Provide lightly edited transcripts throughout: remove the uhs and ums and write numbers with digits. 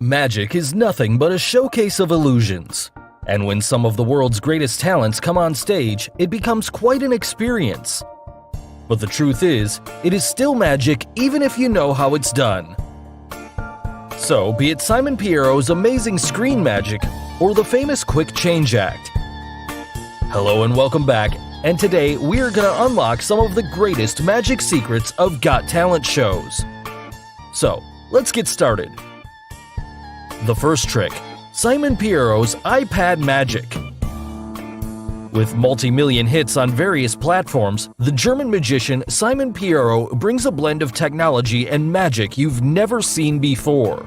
Magic is nothing but a showcase of illusions. And when some of the world's greatest talents come on stage, it becomes quite an experience. But the truth is, it is still magic even if you know how it's done. So, be it Simon Pierro's amazing screen magic or the famous quick change act. Hello and welcome back, and today we're gonna unlock some of the greatest magic secrets of Got Talent shows. So, let's get started. The first trick, Simon Pierro's iPad magic. With multi-million hits on various platforms, the German magician Simon Pierro brings a blend of technology and magic you've never seen before.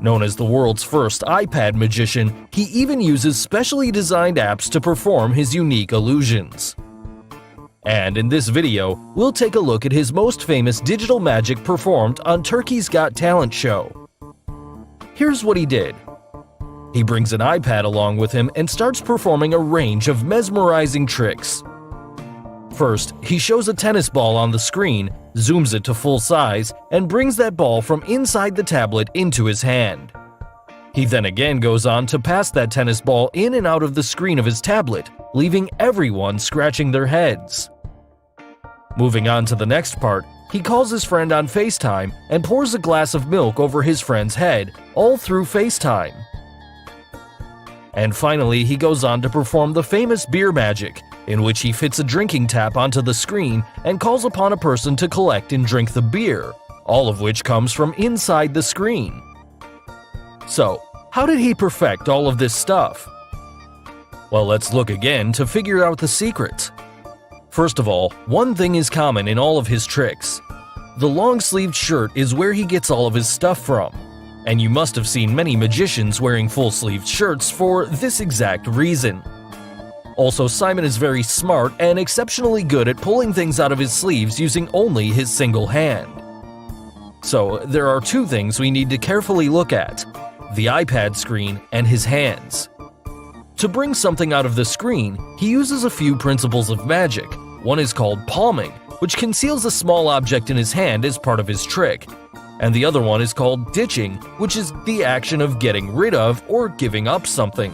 Known as the world's first iPad magician, he even uses specially designed apps to perform his unique illusions. And in this video, we'll take a look at his most famous digital magic performed on Turkey's Got Talent show. Here's what he did. He brings an iPad along with him and starts performing a range of mesmerizing tricks. First, he shows a tennis ball on the screen, zooms it to full size, and brings that ball from inside the tablet into his hand. He then again goes on to pass that tennis ball in and out of the screen of his tablet, leaving everyone scratching their heads. Moving on to the next part, he calls his friend on FaceTime and pours a glass of milk over his friend's head, all through FaceTime. And finally, he goes on to perform the famous beer magic, in which he fits a drinking tap onto the screen and calls upon a person to collect and drink the beer, all of which comes from inside the screen. So, how did he perfect all of this stuff? Well, let's look again to figure out the secret. First of all, one thing is common in all of his tricks. The long-sleeved shirt is where he gets all of his stuff from. And you must have seen many magicians wearing full-sleeved shirts for this exact reason. Also, Simon is very smart and exceptionally good at pulling things out of his sleeves using only his single hand. So, there are two things we need to carefully look at: the iPad screen and his hands. To bring something out of the screen, he uses a few principles of magic. One is called palming, which conceals a small object in his hand as part of his trick. And the other one is called ditching, which is the action of getting rid of or giving up something.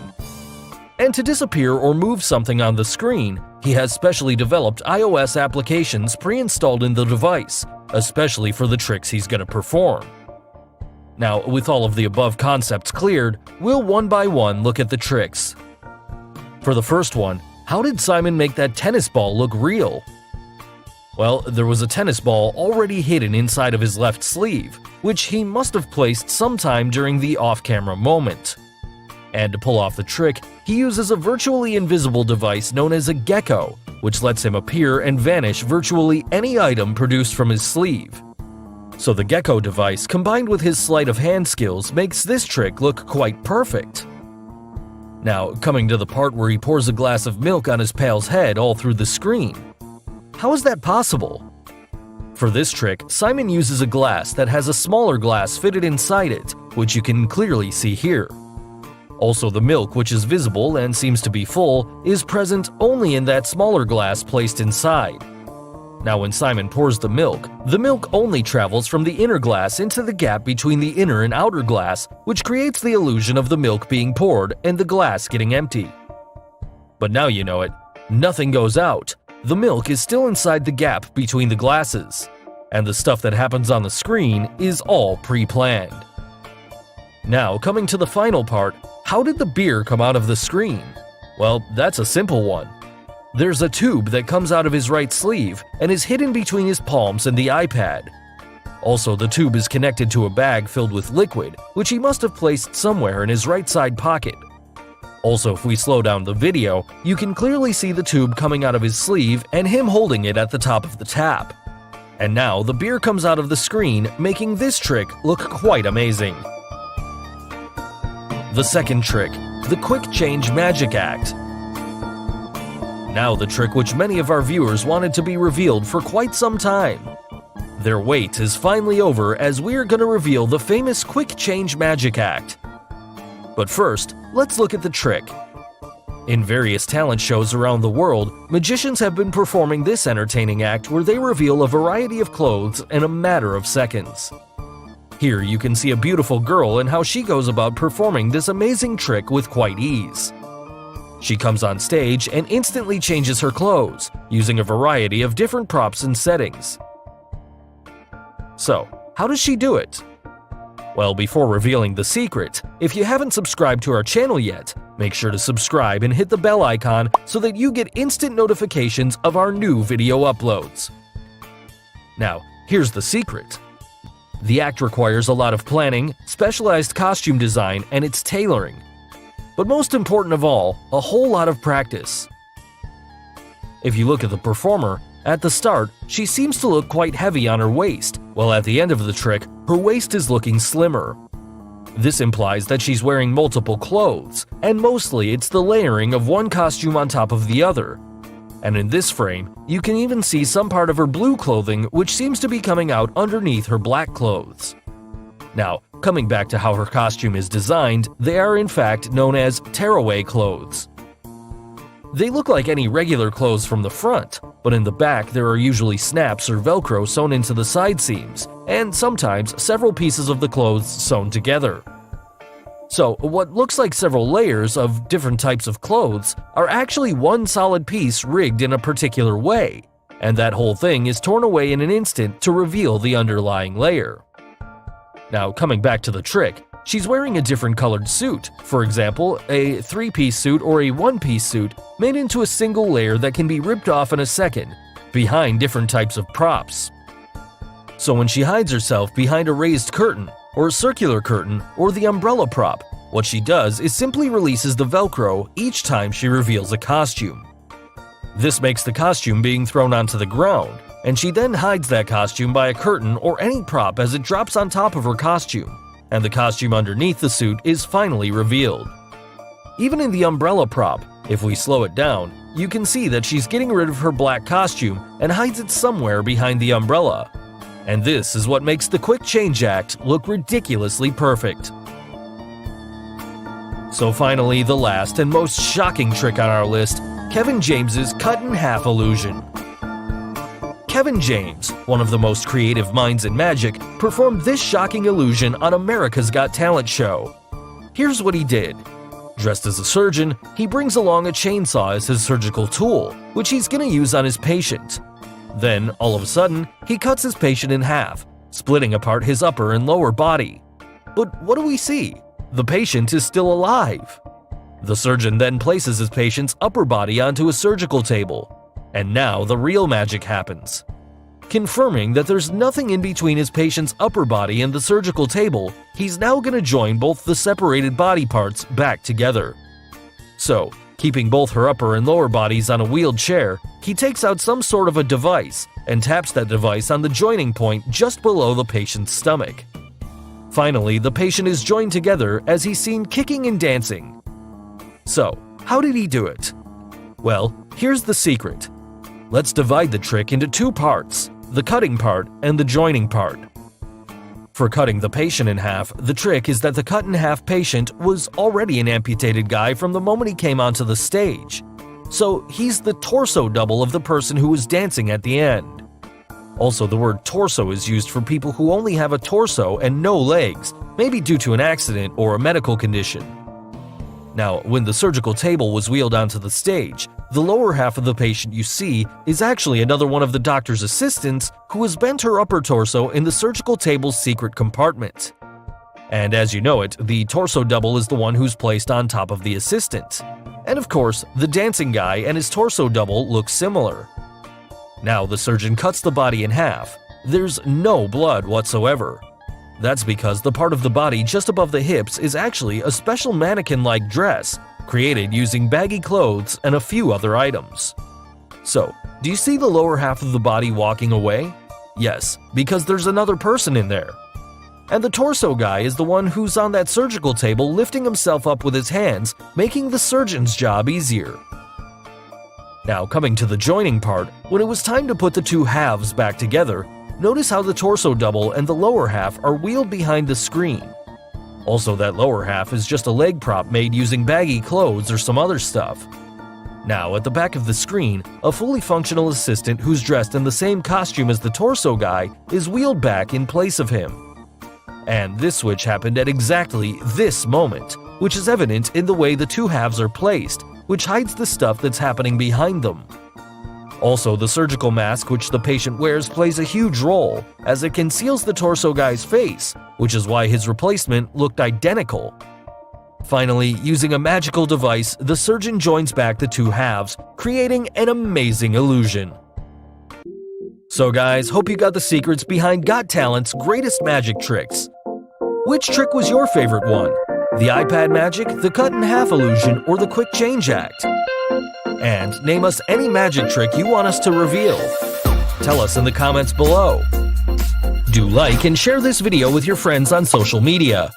And to disappear or move something on the screen, he has specially developed iOS applications pre-installed in the device, especially for the tricks he's going to perform. Now, with all of the above concepts cleared, we'll one by one look at the tricks. For the first one, how did Simon make that tennis ball look real? Well, there was a tennis ball already hidden inside of his left sleeve, which he must have placed sometime during the off-camera moment. And to pull off the trick, he uses a virtually invisible device known as a gecko, which lets him appear and vanish virtually any item produced from his sleeve. So the gecko device, combined with his sleight of hand skills, makes this trick look quite perfect. Now, coming to the part where he pours a glass of milk on his pal's head all through the screen. How is that possible? For this trick, Simon uses a glass that has a smaller glass fitted inside it, which you can clearly see here. Also, the milk, which is visible and seems to be full, is present only in that smaller glass placed inside. Now, when Simon pours the milk only travels from the inner glass into the gap between the inner and outer glass, which creates the illusion of the milk being poured and the glass getting empty. But now you know it, nothing goes out. The milk is still inside the gap between the glasses, and the stuff that happens on the screen is all pre-planned. Now, coming to the final part, how did the beer come out of the screen? Well, that's a simple one. There's a tube that comes out of his right sleeve and is hidden between his palms and the iPad. Also, the tube is connected to a bag filled with liquid, which he must have placed somewhere in his right side pocket. Also, if we slow down the video, you can clearly see the tube coming out of his sleeve and him holding it at the top of the tap. And now the beer comes out of the screen, making this trick look quite amazing. The second trick, the quick change magic act. Now the trick which many of our viewers wanted to be revealed for quite some time. Their wait is finally over as we're gonna reveal the famous quick change magic act. But first, let's look at the trick. In various talent shows around the world, magicians have been performing this entertaining act where they reveal a variety of clothes in a matter of seconds. Here you can see a beautiful girl and how she goes about performing this amazing trick with quite ease. She comes on stage and instantly changes her clothes, using a variety of different props and settings. So, how does she do it? Well, before revealing the secret, if you haven't subscribed to our channel yet, make sure to subscribe and hit the bell icon so that you get instant notifications of our new video uploads. Now, here's the secret. The act requires a lot of planning, specialized costume design, and its tailoring. But most important of all, a whole lot of practice. If you look at the performer, at the start, she seems to look quite heavy on her waist, while at the end of the trick, her waist is looking slimmer. This implies that she's wearing multiple clothes, and mostly it's the layering of one costume on top of the other. And in this frame, you can even see some part of her blue clothing which seems to be coming out underneath her black clothes. Now, coming back to how her costume is designed, they are in fact known as tearaway clothes. They look like any regular clothes from the front, but in the back there are usually snaps or Velcro sewn into the side seams, and sometimes several pieces of the clothes sewn together. So, what looks like several layers of different types of clothes are actually one solid piece rigged in a particular way, and that whole thing is torn away in an instant to reveal the underlying layer. Now, coming back to the trick, she's wearing a different colored suit, for example, a 3-piece suit or a 1-piece suit made into a single layer that can be ripped off in a second, behind different types of props. So when she hides herself behind a raised curtain, or a circular curtain, or the umbrella prop, what she does is simply releases the Velcro each time she reveals a costume. This makes the costume being thrown onto the ground, and she then hides that costume by a curtain or any prop as it drops on top of her costume, and the costume underneath the suit is finally revealed. Even in the umbrella prop, if we slow it down, you can see that she's getting rid of her black costume and hides it somewhere behind the umbrella. And this is what makes the quick change act look ridiculously perfect. So finally, the last and most shocking trick on our list, Kevin James's cut-in-half illusion. Kevin James, one of the most creative minds in magic, performed this shocking illusion on America's Got Talent show. Here's what he did. Dressed as a surgeon, he brings along a chainsaw as his surgical tool, which he's gonna use on his patient. Then, all of a sudden, he cuts his patient in half, splitting apart his upper and lower body. But what do we see? The patient is still alive. The surgeon then places his patient's upper body onto a surgical table. And now the real magic happens. Confirming that there's nothing in between his patient's upper body and the surgical table, he's now going to join both the separated body parts back together. So, keeping both her upper and lower bodies on a wheeled chair, he takes out some sort of a device and taps that device on the joining point just below the patient's stomach. Finally, the patient is joined together as he's seen kicking and dancing. So, how did he do it? Well, here's the secret. Let's divide the trick into two parts, the cutting part and the joining part. For cutting the patient in half, the trick is that the cut-in-half patient was already an amputated guy from the moment he came onto the stage. So he's the torso double of the person who was dancing at the end. Also, the word torso is used for people who only have a torso and no legs, maybe due to an accident or a medical condition. Now, when the surgical table was wheeled onto the stage, the lower half of the patient you see is actually another one of the doctor's assistants who has bent her upper torso in the surgical table's secret compartment. And as you know it, the torso double is the one who's placed on top of the assistant. And of course, the dancing guy and his torso double look similar. Now the surgeon cuts the body in half. There's no blood whatsoever. That's because the part of the body just above the hips is actually a special mannequin-like dress, created using baggy clothes and a few other items. So, do you see the lower half of the body walking away? Yes, because there's another person in there. And the torso guy is the one who's on that surgical table lifting himself up with his hands, making the surgeon's job easier. Now, coming to the joining part, when it was time to put the two halves back together, notice how the torso double and the lower half are wheeled behind the screen. Also, that lower half is just a leg prop made using baggy clothes or some other stuff. Now, at the back of the screen, a fully functional assistant who's dressed in the same costume as the torso guy is wheeled back in place of him. And this switch happened at exactly this moment, which is evident in the way the two halves are placed, which hides the stuff that's happening behind them. Also, the surgical mask which the patient wears plays a huge role, as it conceals the torso guy's face, which is why his replacement looked identical. Finally, using a magical device, the surgeon joins back the two halves, creating an amazing illusion. So guys, hope you got the secrets behind Got Talent's greatest magic tricks. Which trick was your favorite one? The iPad magic, the cut-in-half illusion, or the quick change act? And name us any magic trick you want us to reveal. Tell us in the comments below. Do like and share this video with your friends on social media.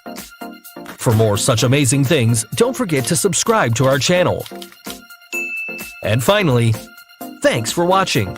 For more such amazing things, don't forget to subscribe to our channel. And finally, thanks for watching.